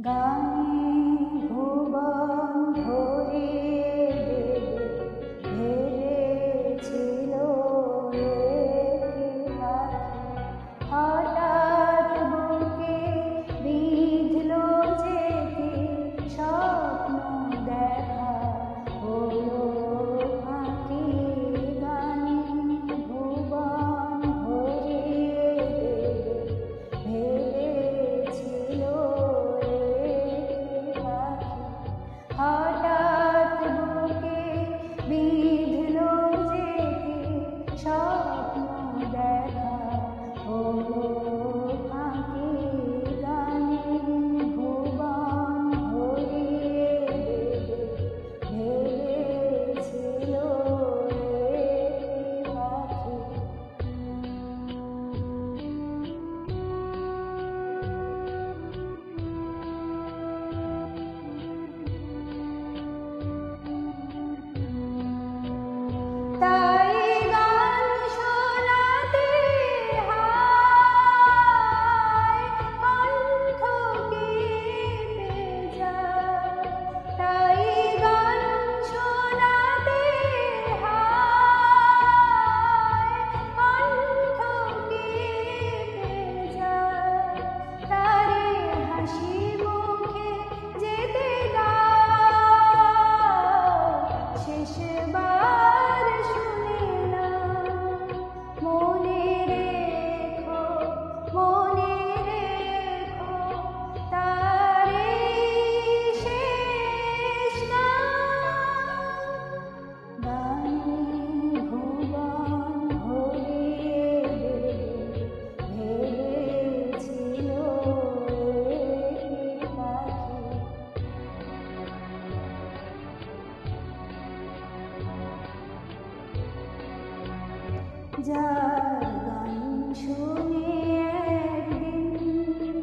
গানে ভুবন ভরিয়ে ভেবেছিল একটি পাখি, হঠাৎ বুকে বিঁধল যেতে স্বপ্ন দেখা হলো ফাঁকি। গানে ভুবন ভরিয়ে ভেবেছিল হঠাৎ বুকে বিঁধল যেতে স্বপ্ন দেখা হলো ফাঁকি। গানে ভুবন ভরিয়ে ভেবেছিল পাখি। তাই গান শোনাতে হায় কণ্ঠ কেঁপে যায়, তাই গান শোনাতে হায় কণ্ঠ কেঁপে যায়। তারে হাসি মুখে যেতে দাও, শেষবার শুনে নাও। মনে রেখো তারে শেষ গান। গানে ভুবন ভরিয়ে ভেবেছিল একটি পাখি। যার গান শুনে একদিন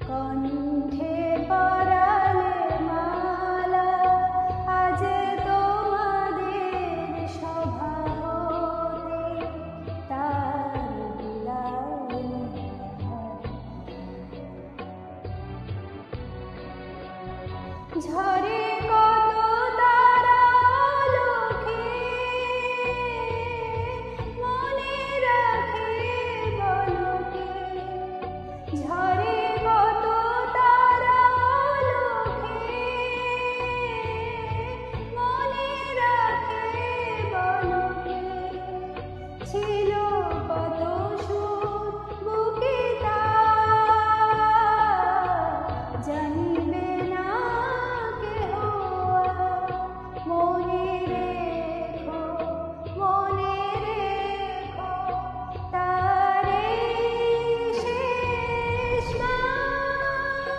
কণ্ঠে পরালে মালা, আজ তোমাদের সভা হতে তার বিদায় ঝরে কত তারা লোকে মনে রাখে বলকে। ঝরে কত তারা লোকে মনে রাখে বলকে। ছিল কত সুর বুকে তার, জানিবে না কেহ আর। মনে রেখো তারে শেষ গান।